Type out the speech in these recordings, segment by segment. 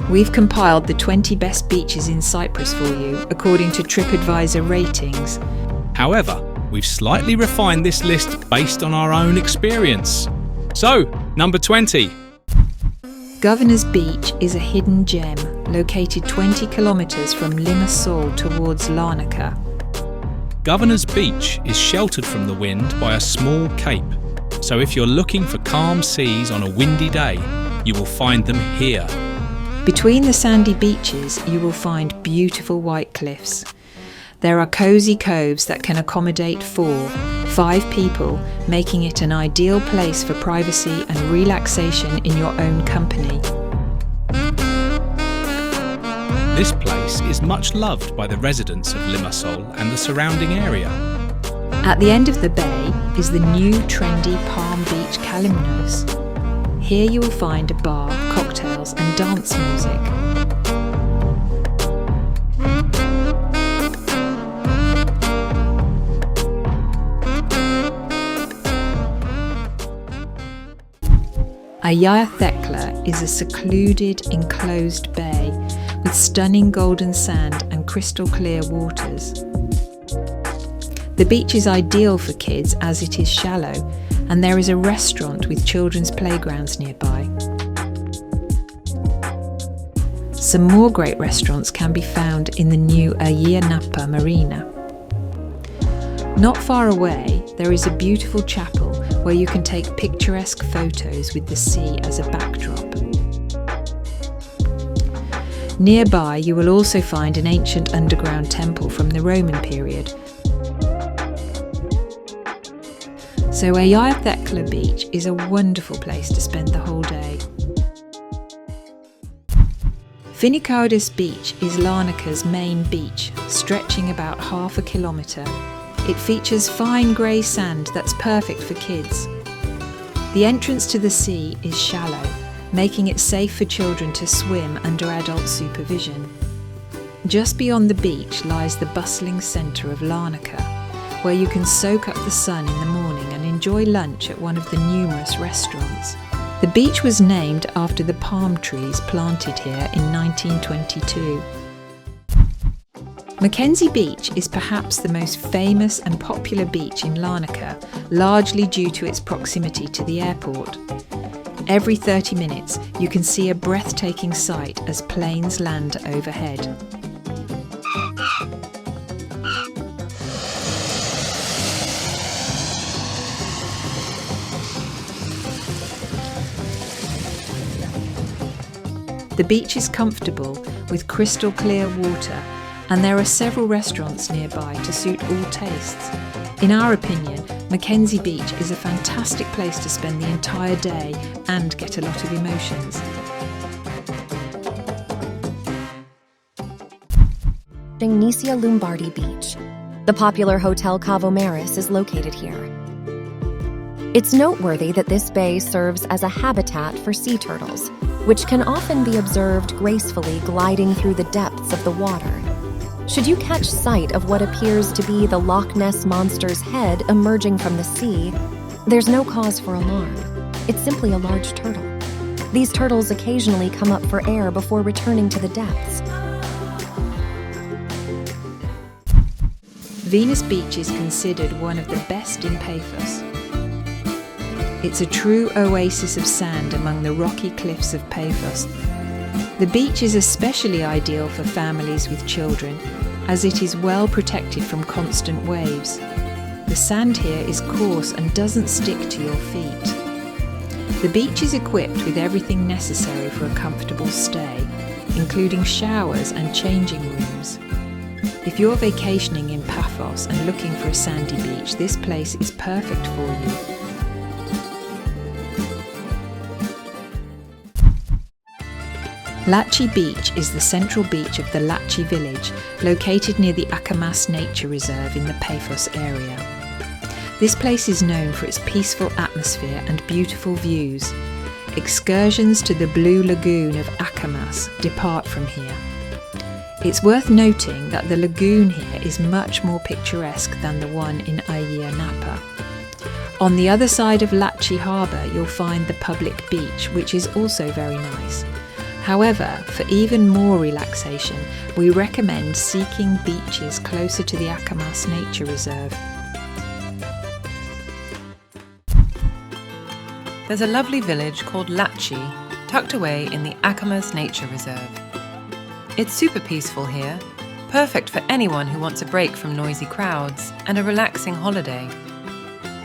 We've compiled the 20 best beaches in Cyprus for you, according to TripAdvisor ratings. However, we've slightly refined this list based on our own experience. So, number 20. Governor's Beach is a hidden gem located 20 kilometres from Limassol towards Larnaca. Governor's Beach is sheltered from the wind by a small cape, so if you're looking for calm seas on a windy day, you will find them here. Between the sandy beaches, you will find beautiful white cliffs. There are cosy coves that can accommodate 4-5 people, making it an ideal place for privacy and relaxation in your own company. This place is much loved by the residents of Limassol and the surrounding area. At the end of the bay is the new trendy Palm Beach Konnos. Here you will find a bar, cocktails and dance music. Ayia Thekla is a secluded, enclosed bay with stunning golden sand and crystal clear waters. The beach is ideal for kids as it is shallow, and there is a restaurant with children's playgrounds nearby. Some more great restaurants can be found in the new Ayia Napa Marina. Not far away, there is a beautiful chapel where you can take picturesque photos with the sea as a backdrop. Nearby, you will also find an ancient underground temple from the Roman period. So Ayia Thekla Beach is a wonderful place to spend the whole day. Finikoudes Beach is Larnaca's main beach, stretching about half a kilometre. It features fine grey sand that's perfect for kids. The entrance to the sea is shallow, making it safe for children to swim under adult supervision. Just beyond the beach lies the bustling centre of Larnaca, where you can soak up the sun in the morning and enjoy lunch at one of the numerous restaurants. The beach was named after the palm trees planted here in 1922. Makenzy Beach is perhaps the most famous and popular beach in Larnaca, largely due to its proximity to the airport. Every 30 minutes, you can see a breathtaking sight as planes land overhead. The beach is comfortable with crystal clear water, and there are several restaurants nearby to suit all tastes. In our opinion, Makenzy Beach is a fantastic place to spend the entire day and get a lot of emotions. Nisia Loumbardi Beach. The popular Hotel Cavomaris is located here. It's noteworthy that this bay serves as a habitat for sea turtles, which can often be observed gracefully gliding through the depths of the water. Should you catch sight of what appears to be the Loch Ness Monster's head emerging from the sea, there's no cause for alarm. It's simply a large turtle. These turtles occasionally come up for air before returning to the depths. Venus Beach is considered one of the best in Paphos. It's a true oasis of sand among the rocky cliffs of Paphos. The beach is especially ideal for families with children, as it is well protected from constant waves. The sand here is coarse and doesn't stick to your feet. The beach is equipped with everything necessary for a comfortable stay, including showers and changing rooms. If you're vacationing in Paphos and looking for a sandy beach, this place is perfect for you. Latchi Beach is the central beach of the Latchi village, located near the Akamas Nature Reserve in the Paphos area. This place is known for its peaceful atmosphere and beautiful views. Excursions to the Blue Lagoon of Akamas depart from here. It's worth noting that the lagoon here is much more picturesque than the one in Ayia Napa. On the other side of Latchi Harbour, you'll find the public beach, which is also very nice. However, for even more relaxation, we recommend seeking beaches closer to the Akamas Nature Reserve. There's a lovely village called Latchi, tucked away in the Akamas Nature Reserve. It's super peaceful here, perfect for anyone who wants a break from noisy crowds and a relaxing holiday.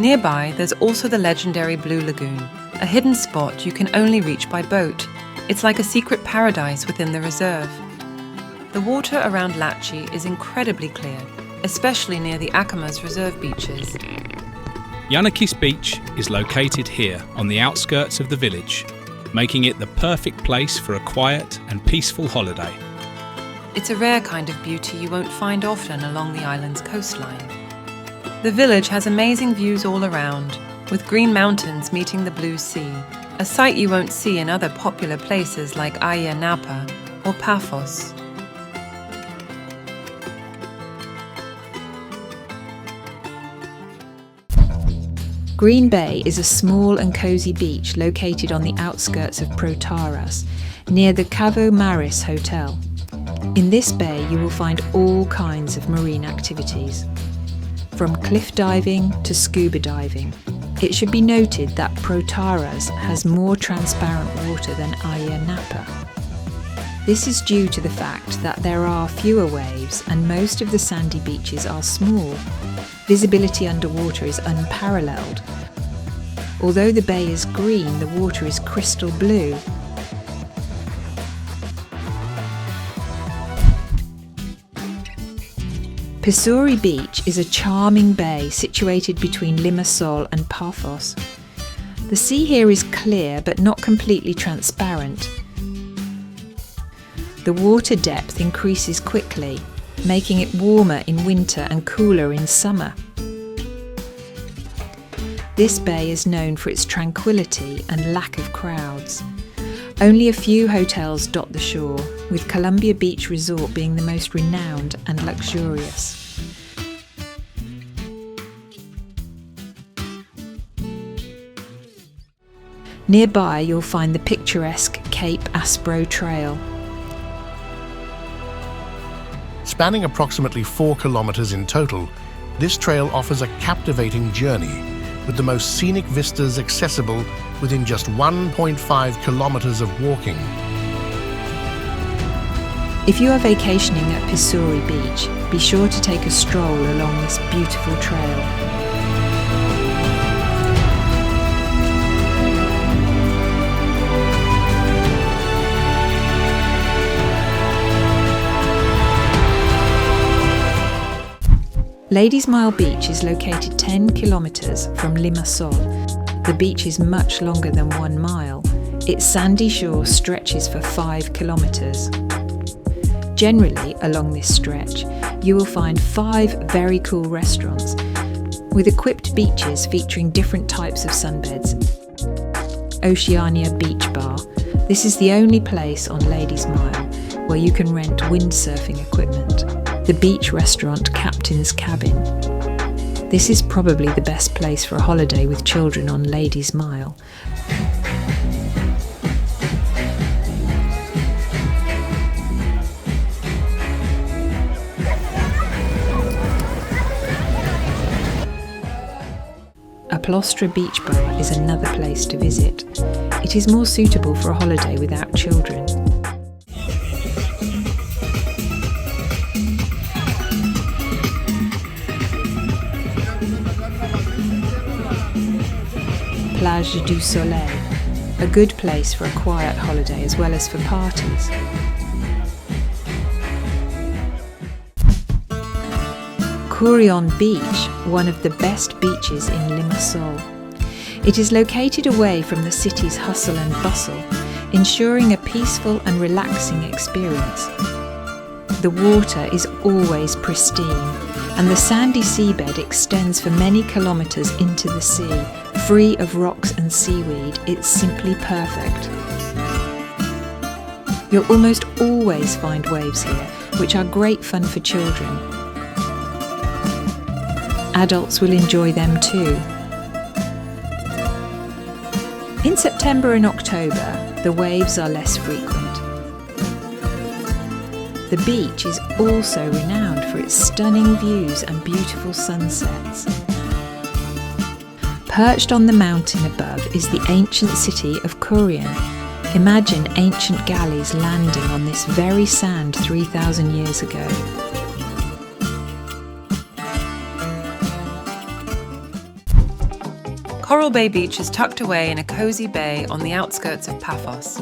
Nearby, there's also the legendary Blue Lagoon, a hidden spot you can only reach by boat. It's like a secret paradise within the reserve. The water around Latchi is incredibly clear, especially near the Akamas Reserve beaches. Yiannakis Beach is located here on the outskirts of the village, making it the perfect place for a quiet and peaceful holiday. It's a rare kind of beauty you won't find often along the island's coastline. The village has amazing views all around, with green mountains meeting the blue sea, a sight you won't see in other popular places like Ayia Napa or Paphos. Green Bay is a small and cosy beach located on the outskirts of Protaras, near the Cavo Maris Hotel. In this bay you will find all kinds of marine activities, from cliff diving to scuba diving. It should be noted that Protaras has more transparent water than Ayia Napa. This is due to the fact that there are fewer waves and most of the sandy beaches are small. Visibility underwater is unparalleled. Although the bay is green, the water is crystal blue. Pissouri Beach is a charming bay situated between Limassol and Paphos. The sea here is clear but not completely transparent. The water depth increases quickly, making it warmer in winter and cooler in summer. This bay is known for its tranquility and lack of crowds. Only a few hotels dot the shore, with Columbia Beach Resort being the most renowned and luxurious. Nearby you'll find the picturesque Cape Aspro Trail. Spanning approximately 4 kilometers in total, this trail offers a captivating journey, with the most scenic vistas accessible within just 1.5 kilometers of walking. If you are vacationing at Pissouri Beach, be sure to take a stroll along this beautiful trail. Ladies Mile Beach is located 10 kilometres from Limassol. The beach is much longer than 1 mile. Its sandy shore stretches for 5 kilometres. Generally, along this stretch, you will find 5 very cool restaurants with equipped beaches featuring different types of sunbeds. Oceania Beach Bar. This is the only place on Ladies Mile where you can rent windsurfing equipment. The beach restaurant Captain's Cabin. This is probably the best place for a holiday with children on Ladies Mile. Apolostra Beach Bar is another place to visit. It is more suitable for a holiday without children. Plage du Soleil, a good place for a quiet holiday as well as for parties. Kourion Beach, one of the best beaches in Limassol. It is located away from the city's hustle and bustle, ensuring a peaceful and relaxing experience. The water is always pristine, and the sandy seabed extends for many kilometres into the sea. Free of rocks and seaweed, it's simply perfect. You'll almost always find waves here, which are great fun for children. Adults will enjoy them too. In September and October, the waves are less frequent. the beach is also renowned for its stunning views and beautiful sunsets. Perched on the mountain above is the ancient city of Kourion. Imagine ancient galleys landing on this very sand 3,000 years ago. Coral Bay Beach is tucked away in a cosy bay on the outskirts of Paphos.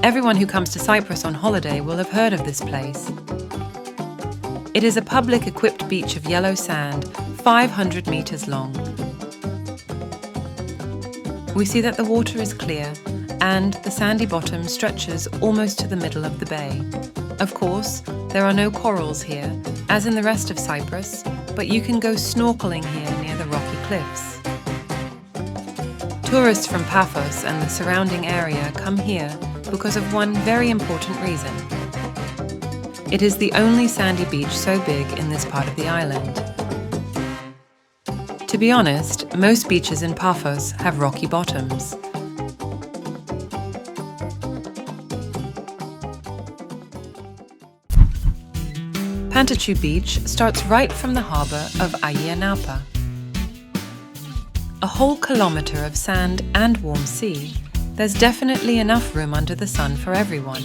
Everyone who comes to Cyprus on holiday will have heard of this place. It is a public equipped beach of yellow sand, 500 meters long. We see that the water is clear and the sandy bottom stretches almost to the middle of the bay. Of course, there are no corals here, as in the rest of Cyprus, but you can go snorkeling here near the rocky cliffs. Tourists from Paphos and the surrounding area come here because of one very important reason. It is the only sandy beach so big in this part of the island. To be honest, most beaches in Paphos have rocky bottoms. Pantachou Beach starts right from the harbour of Ayia Napa. A whole kilometre of sand and warm sea, there's definitely enough room under the sun for everyone.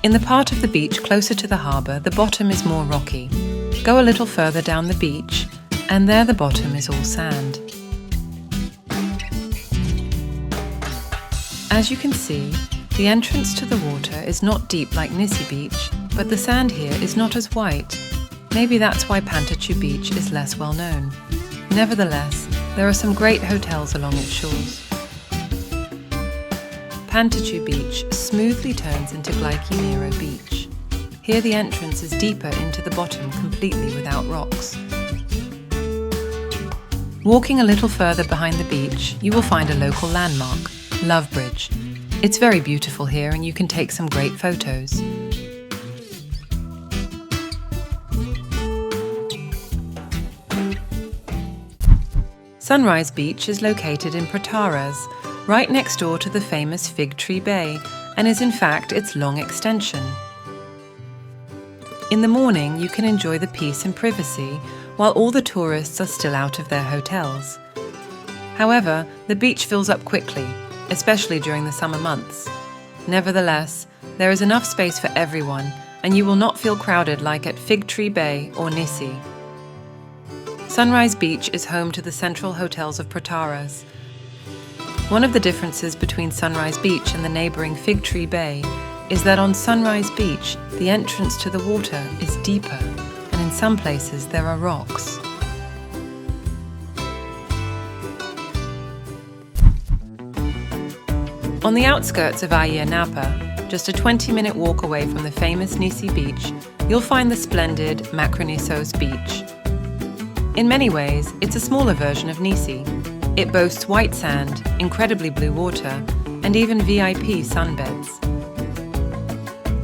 In the part of the beach closer to the harbour, the bottom is more rocky. Go a little further down the beach, and there the bottom is all sand. As you can see, the entrance to the water is not deep like Nissi Beach, but the sand here is not as white. Maybe that's why Pantachou Beach is less well known. Nevertheless, there are some great hotels along its shores. Pantachou Beach smoothly turns into Glyki Nero Beach. Here the entrance is deeper into the bottom completely without rocks. Walking a little further behind the beach, you will find a local landmark, Love Bridge. It's very beautiful here and you can take some great photos. Sunrise Beach is located in Protaras, right next door to the famous Fig Tree Bay, and is in fact its long extension. In the morning, you can enjoy the peace and privacy, while all the tourists are still out of their hotels. However, the beach fills up quickly, especially during the summer months. Nevertheless, there is enough space for everyone, and you will not feel crowded like at Fig Tree Bay or Nissi. Sunrise Beach is home to the central hotels of Protaras. One of the differences between Sunrise Beach and the neighbouring Fig Tree Bay is that on Sunrise Beach, the entrance to the water is deeper, and in some places there are rocks. On the outskirts of Ayia Napa, just a 20-minute walk away from the famous Nissi Beach, you'll find the splendid Makronissos beach. In many ways, it's a smaller version of Nissi. It boasts white sand, incredibly blue water, and even VIP sunbeds.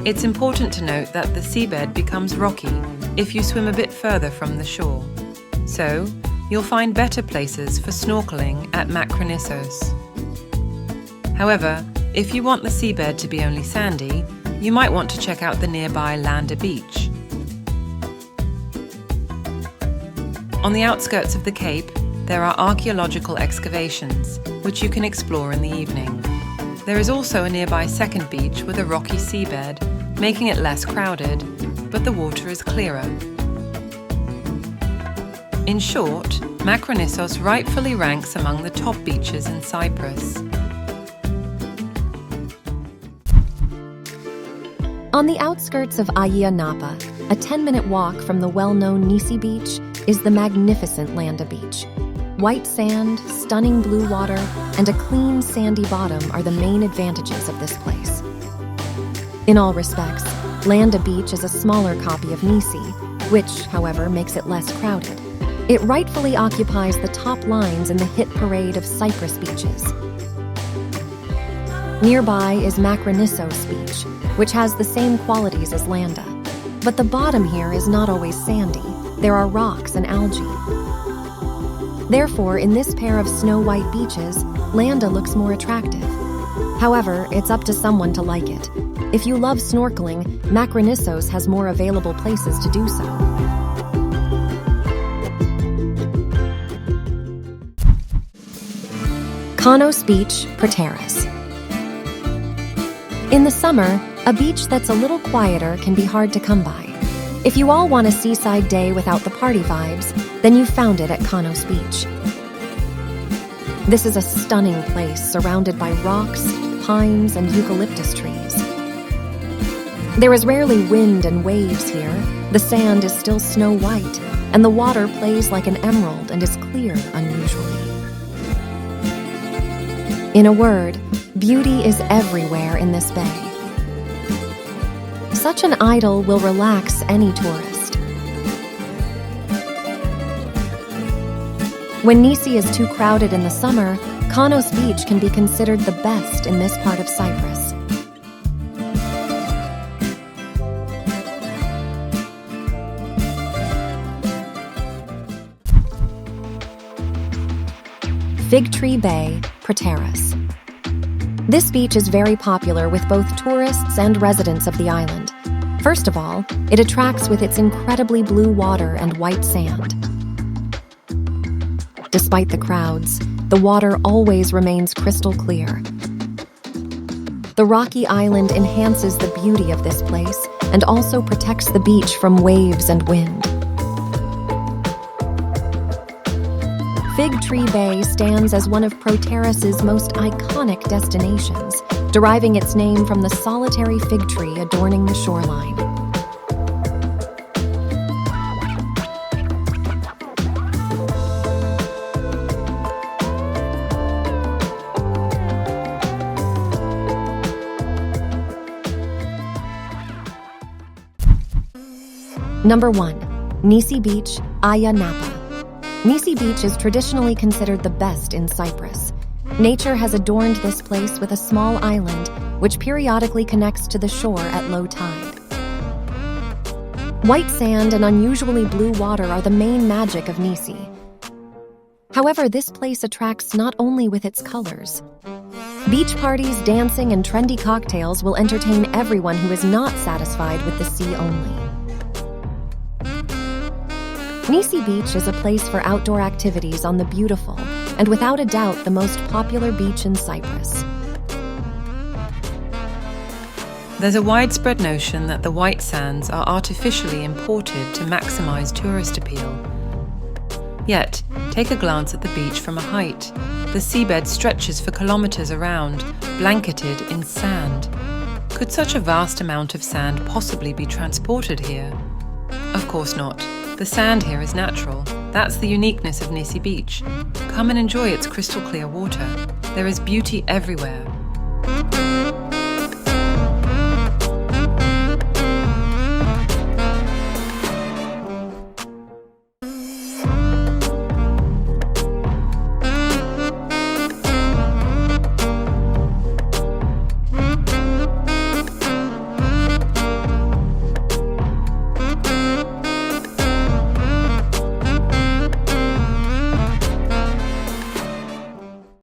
It's important to note that the seabed becomes rocky if you swim a bit further from the shore. So, you'll find better places for snorkeling at Makronissos. However, if you want the seabed to be only sandy, you might want to check out the nearby Landa Beach. On the outskirts of the Cape, there are archaeological excavations, which you can explore in the evening. There is also a nearby second beach with a rocky seabed, making it less crowded, but the water is clearer. In short, Makronissos rightfully ranks among the top beaches in Cyprus. On the outskirts of Ayia Napa, a 10-minute walk from the well-known Nissi Beach, is the magnificent Landa Beach. White sand, stunning blue water, and a clean sandy bottom are the main advantages of this place. In all respects, Landa Beach is a smaller copy of Nissi, which, however, makes it less crowded. It rightfully occupies the top lines in the hit parade of Cyprus Beaches. Nearby is Makronissos Beach, which has the same qualities as Landa. But the bottom here is not always sandy. There are rocks and algae. Therefore, in this pair of snow-white beaches, Landa looks more attractive. However, it's up to someone to like it. If you love snorkeling, Makronissos has more available places to do so. Konnos Beach, Protaras. In the summer, a beach that's a little quieter can be hard to come by. If you all want a seaside day without the party vibes, then you've found it at Konnos Beach. This is a stunning place surrounded by rocks, pines, and eucalyptus trees. There is rarely wind and waves here. The sand is still snow white, and the water plays like an emerald and is clear unusually. In a word, beauty is everywhere in this bay. Such an idyll will relax any tourist. When Nissi is too crowded in the summer, Konnos Beach can be considered the best in this part of Cyprus. Fig Tree Bay, Protaras. This beach is very popular with both tourists and residents of the island. First of all, it attracts with its incredibly blue water and white sand. Despite the crowds, the water always remains crystal clear. The rocky island enhances the beauty of this place and also protects the beach from waves and wind. Fig Tree Bay stands as one of Protaras' most iconic destinations, deriving its name from the solitary fig tree adorning the shoreline. Number 1. Nissi Beach, Ayia Napa. Nissi Beach is traditionally considered the best in Cyprus. Nature has adorned this place with a small island, which periodically connects to the shore at low tide. White sand and unusually blue water are the main magic of Nissi. However, this place attracts not only with its colors. Beach parties, dancing, and trendy cocktails will entertain everyone who is not satisfied with the sea only. Nissi Beach is a place for outdoor activities on the beautiful and without a doubt the most popular beach in Cyprus. There's a widespread notion that the white sands are artificially imported to maximize tourist appeal. Yet, take a glance at the beach from a height. The seabed stretches for kilometers around, blanketed in sand. Could such a vast amount of sand possibly be transported here? Of course not. The sand here is natural. That's the uniqueness of Nissi Beach. Come and enjoy its crystal clear water. There is beauty everywhere,